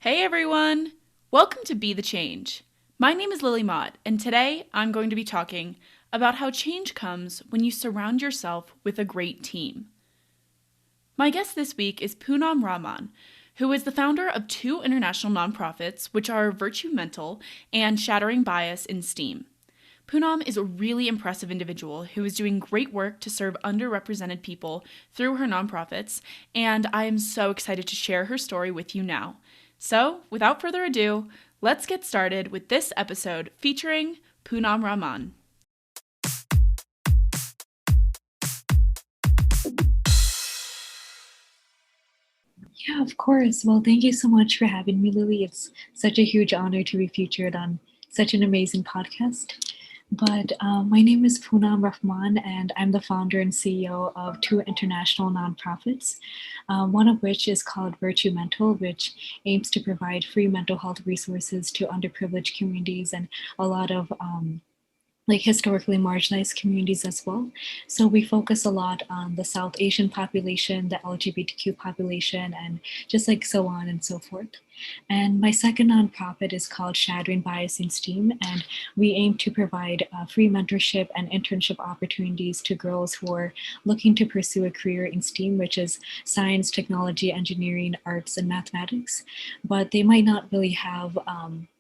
Hey everyone! Welcome to Be the Change. My name is Lily Mott, and today I'm going to be talking about how change comes when you surround yourself with a great team. My guest this week is Poonam Rahman, who is the founder of two international nonprofits, which are Virtue Mental and Shattering Bias in STEAM. Poonam is a really impressive individual who is doing great work to serve underrepresented people through her nonprofits, and I am so excited to share her story with you now. So, without further ado, let's get started with this episode featuring Poonam Rahman. Yeah, of course. Well, thank you so much for having me, Lily. It's such a huge honor to be featured on such an amazing podcast. But my name is Poonam Rahman, and I'm the founder and CEO of two international nonprofits, one of which is called Virtue Mental, which aims to provide free mental health resources to underprivileged communities and a lot of like historically marginalized communities as well. So we focus a lot on the South Asian population, the LGBTQ population, and just like so on and so forth. And my second nonprofit is called Shattering Bias in STEAM, and we aim to provide free mentorship and internship opportunities to girls who are looking to pursue a career in STEAM, which is science, technology, engineering, arts, and mathematics, but they might not really have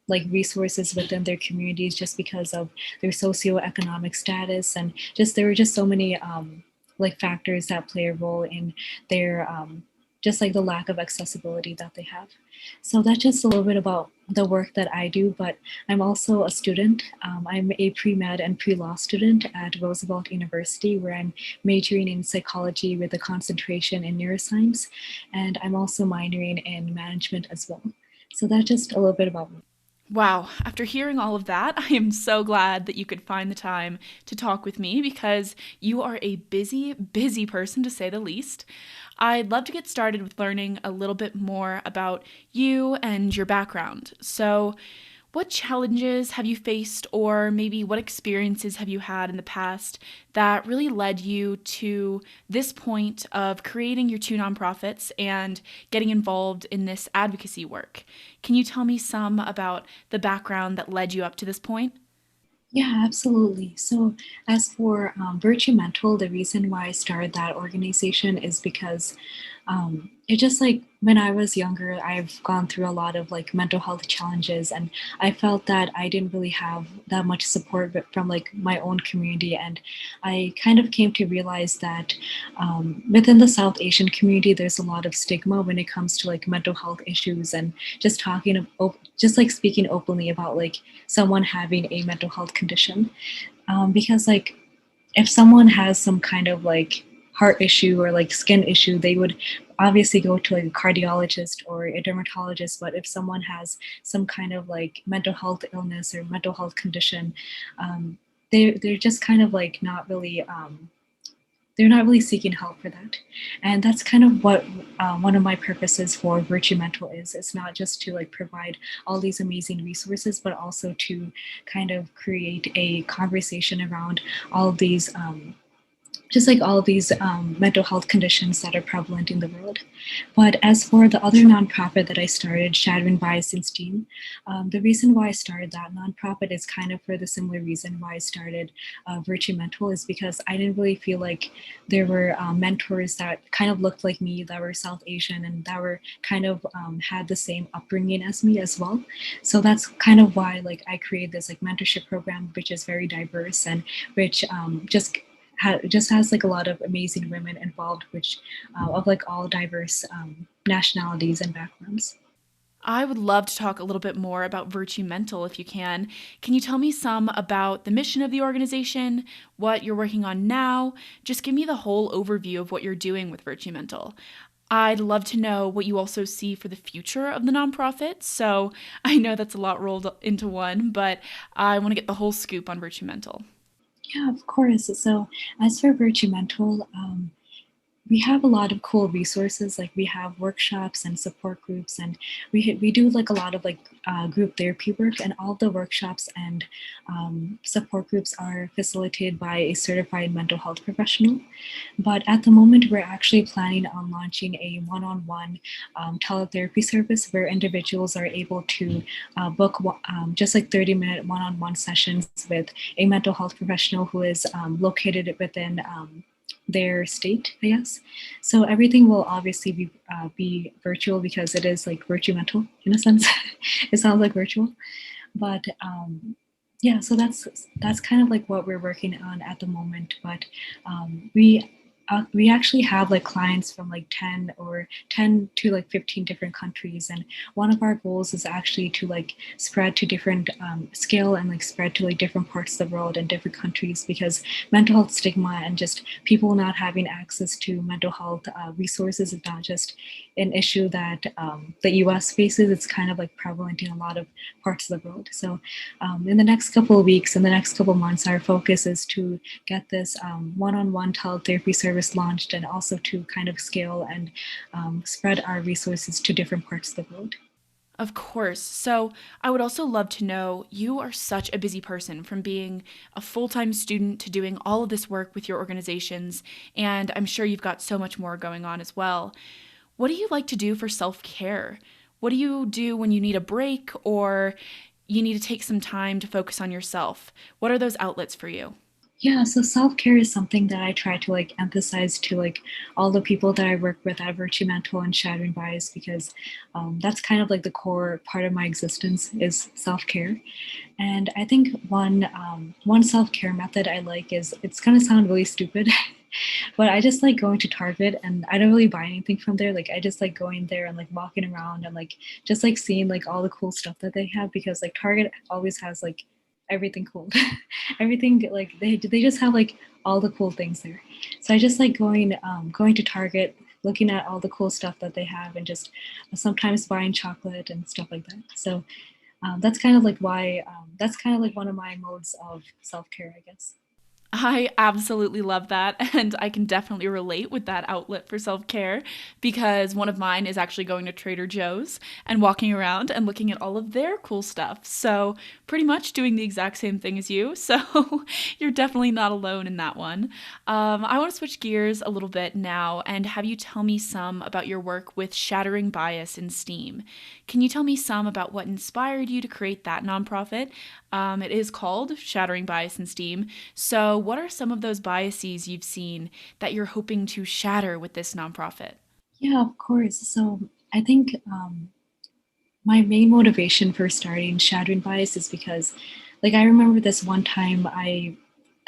like resources within their communities just because of their socioeconomic status, and just there are just so many like factors that play a role in their just like the lack of accessibility that they have. So that's just a little bit about the work that I do, but I'm also a student. I'm a pre-med and pre-law student at Roosevelt University, where I'm majoring in psychology with a concentration in neuroscience, and I'm also minoring in management as well. So that's just a little bit about me. Wow, after hearing all of that, I am so glad that you could find the time to talk with me because you are a busy, busy person to say the least. I'd love to get started with learning a little bit more about you and your background. So, what challenges have you faced, or maybe what experiences have you had in the past that really led you to this point of creating your two nonprofits and getting involved in this advocacy work? Can you tell me some about the background that led you up to this point? Yeah, absolutely. So, as for Virtue Mental, the reason why I started that organization is because it just like when I was younger, I've gone through a lot of like mental health challenges, and I felt that I didn't really have that much support from like my own community. And I kind of came to realize that within the South Asian community, there's a lot of stigma when it comes to like mental health issues, and just just like speaking openly about like someone having a mental health condition. Because like if someone has some kind of like heart issue or like skin issue, they would obviously go to like a cardiologist or a dermatologist. But if someone has some kind of like mental health illness or mental health condition, they're just kind of like not really they're not really seeking help for that. And that's kind of what one of my purposes for Virtue Mental is. It's not just to like provide all these amazing resources, but also to kind of create a conversation around all of these just like all of these mental health conditions that are prevalent in the world. But as for the other nonprofit that I started, Shattering Bias in STEAM, the reason why I started that nonprofit is kind of for the similar reason why I started Virtue Mental, is because I didn't really feel like there were mentors that kind of looked like me, that were South Asian, and that were kind of had the same upbringing as me as well. So that's kind of why like I created this like mentorship program, which is very diverse and which just has like a lot of amazing women involved, which of like all diverse nationalities and backgrounds. I would love to talk a little bit more about Virtue Mental if you can. Can you tell me some about the mission of the organization, what you're working on now? Just give me the whole overview of what you're doing with Virtue Mental. I'd love to know what you also see for the future of the nonprofit. So I know that's a lot rolled into one, but I want to get the whole scoop on Virtue Mental. Yeah, of course. So as for Virtue Mental, we have a lot of cool resources. Like we have workshops and support groups, and we do like a lot of like group therapy work. And all the workshops and support groups are facilitated by a certified mental health professional. But at the moment, we're actually planning on launching a one-on-one teletherapy service where individuals are able to book just like 30-minute one-on-one sessions with a mental health professional who is located within their state, I guess. So everything will obviously be virtual because it is like virtual in a sense. It sounds like virtual, but yeah. So that's kind of like what we're working on at the moment. But we actually have like clients from like 10 to like 15 different countries, and one of our goals is actually to like spread to different scale and like spread to like different parts of the world and different countries, because mental health stigma and just people not having access to mental health resources is not just an issue that the US faces. It's kind of like prevalent in a lot of parts of the world. So in the next couple of weeks, in the next couple of months, our focus is to get this one-on-one teletherapy service launched, and also to kind of scale and spread our resources to different parts of the world. Of course. So, I would also love to know, you are such a busy person, from being a full time student to doing all of this work with your organizations, and I'm sure you've got so much more going on as well. What do you like to do for self care? What do you do when you need a break or you need to take some time to focus on yourself? What are those outlets for you? Yeah, so self-care is something that I try to like emphasize to like all the people that I work with at Virtue Mental and Shattering Bias, because that's kind of like the core part of my existence is self-care. And I think one self-care method I like is, it's gonna sound really stupid, but I just like going to Target, and I don't really buy anything from there. Like I just like going there and like walking around and like just like seeing like all the cool stuff that they have, because like Target always has like everything cool. Everything like they just have like all the cool things there. So I just like going to Target, looking at all the cool stuff that they have, and just sometimes buying chocolate and stuff like that. So that's kind of like why that's kind of like one of my modes of self-care, I guess. I absolutely love that. And I can definitely relate with that outlet for self care, because one of mine is actually going to Trader Joe's and walking around and looking at all of their cool stuff. So, pretty much doing the exact same thing as you. So, you're definitely not alone in that one. I want to switch gears a little bit now and have you tell me some about your work with Shattering Bias in STEAM. Can you tell me some about what inspired you to create that nonprofit? It is called Shattering Bias in STEAM. So, what are some of those biases you've seen that you're hoping to shatter with this nonprofit? Yeah, of course. So I think my main motivation for starting Shattering Bias is because, like, I remember this one time a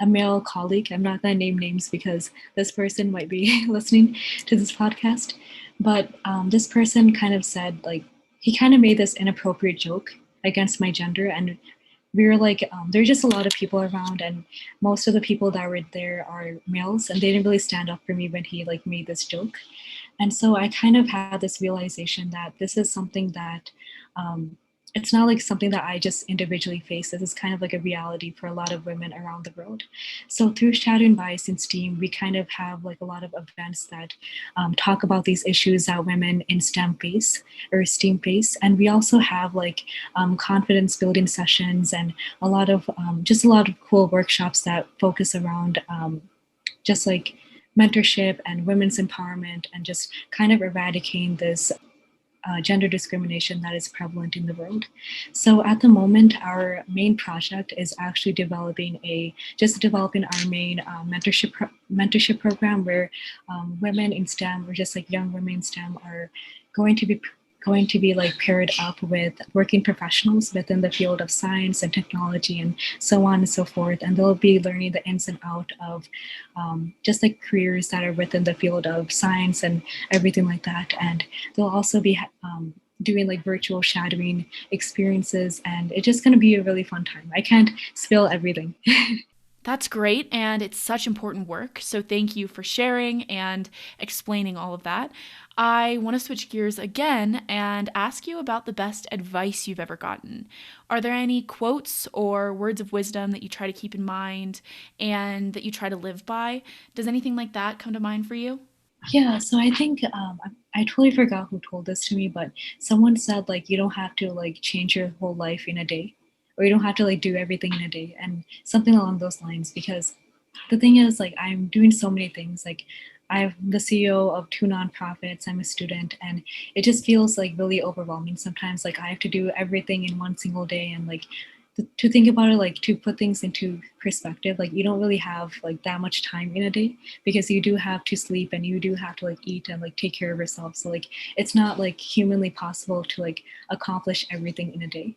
male colleague, I'm not going to name names because this person might be listening to this podcast, but this person kind of said, like, he kind of made this inappropriate joke against my gender. And we were like, there's just a lot of people around, and most of the people that were there are males, and they didn't really stand up for me when he like made this joke. And so I kind of had this realization that this is something that um, it's not like something that I just individually face. This is kind of like a reality for a lot of women around the world. So through Shadow and Bias in STEAM, we kind of have like a lot of events that talk about these issues that women in STEM face or STEAM face. And we also have like confidence building sessions and a lot of just a lot of cool workshops that focus around just like mentorship and women's empowerment, and just kind of eradicating this gender discrimination that is prevalent in the world. So at the moment, our main project is actually developing our main mentorship program, where women in STEM, or just like young women in STEM, are going to be like paired up with working professionals within the field of science and technology and so on and so forth, and they'll be learning the ins and out of just like careers that are within the field of science and everything like that. And they'll also be doing like virtual shadowing experiences, and it's just going to be a really fun time. I can't spill everything. That's great, and it's such important work. So, thank you for sharing and explaining all of that. I want to switch gears again and ask you about the best advice you've ever gotten. Are there any quotes or words of wisdom that you try to keep in mind and that you try to live by? Does anything like that come to mind for you? Yeah, so I think I totally forgot who told this to me, but someone said like you don't have to like change your whole life in a day, or you don't have to like do everything in a day, and something along those lines. Because the thing is, like I'm doing so many things. Like I'm the CEO of two nonprofits. I'm a student, and it just feels like really overwhelming sometimes. Like I have to do everything in one single day, and like to think about it, like to put things into perspective, like you don't really have like that much time in a day because you do have to sleep and you do have to like eat and like take care of yourself. So like it's not like humanly possible to like accomplish everything in a day.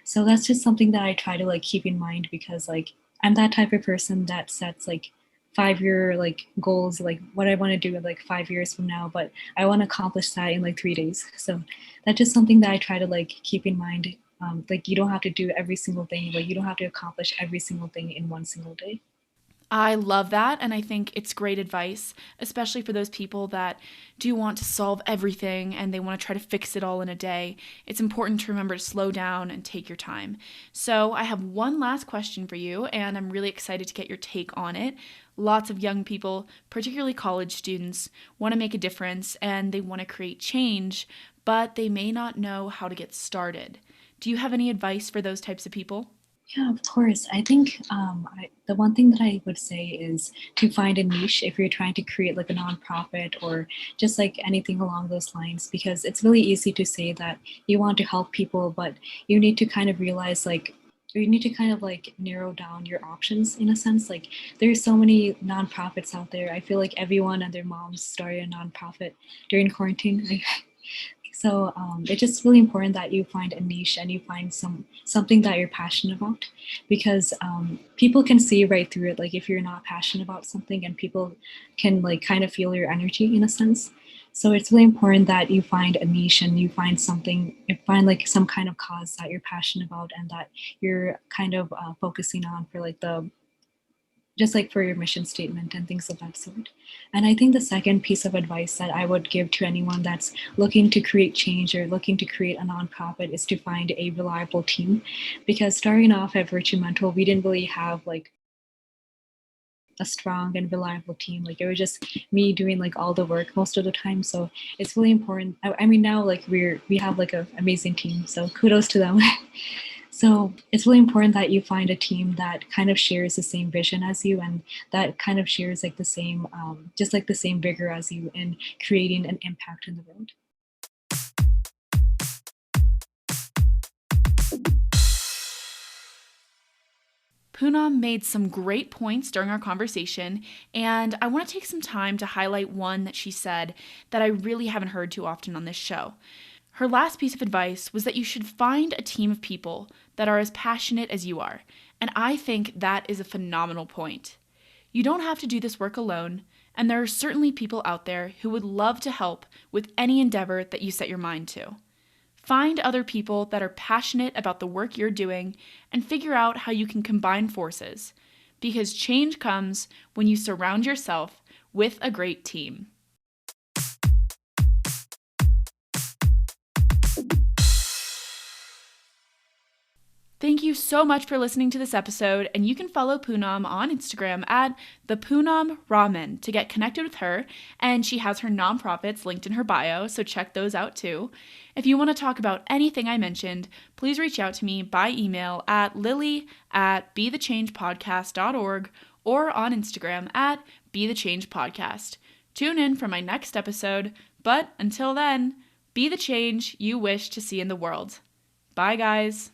So that's just something that I try to like keep in mind because like I'm that type of person that sets like 5 year like goals, like what I want to do in like 5 years from now, but I want to accomplish that in like 3 days. So that's just something that I try to like keep in mind. Like you don't have to do every single thing, like you don't have to accomplish every single thing in one single day. I love that, and I think it's great advice, especially for those people that do want to solve everything and they want to try to fix it all in a day. It's important to remember to slow down and take your time. So, I have one last question for you, and I'm really excited to get your take on it. Lots of young people, particularly college students, want to make a difference and they want to create change, but they may not know how to get started. Do you have any advice for those types of people? Yeah, of course. I think the one thing that I would say is to find a niche if you're trying to create like a nonprofit or just like anything along those lines, because it's really easy to say that you want to help people, but you need to kind of realize like you need to kind of like narrow down your options in a sense. Like there's so many nonprofits out there. I feel like everyone and their moms started a nonprofit during quarantine. So it's just really important that you find a niche and you find something that you're passionate about, because people can see right through it. Like if you're not passionate about something, and people can like kind of feel your energy in a sense. So it's really important that you find a niche and you find something, you find like some kind of cause that you're passionate about and that you're kind of focusing on for like the just like for your mission statement and things of that sort. And I think the second piece of advice that I would give to anyone that's looking to create change or looking to create a nonprofit is to find a reliable team. Because starting off at Virtue Mental, we didn't really have like a strong and reliable team. Like it was just me doing like all the work most of the time. So it's really important. I mean, now like we have like an amazing team. So kudos to them. So it's really important that you find a team that kind of shares the same vision as you and that kind of shares like the same, just like the same vigor as you in creating an impact in the world. Poonam made some great points during our conversation, and I want to take some time to highlight one that she said that I really haven't heard too often on this show. Her last piece of advice was that you should find a team of people that are as passionate as you are, and I think that is a phenomenal point. You don't have to do this work alone, and there are certainly people out there who would love to help with any endeavor that you set your mind to. Find other people that are passionate about the work you're doing and figure out how you can combine forces, because change comes when you surround yourself with a great team. Thank you so much for listening to this episode, and you can follow Poonam on Instagram at the Poonam Rahman to get connected with her, and she has her nonprofits linked in her bio, so check those out too. If you want to talk about anything I mentioned, please reach out to me by email at lily@bethechangepodcast.org or on Instagram at bethechangepodcast. Tune in for my next episode, but until then, be the change you wish to see in the world. Bye, guys.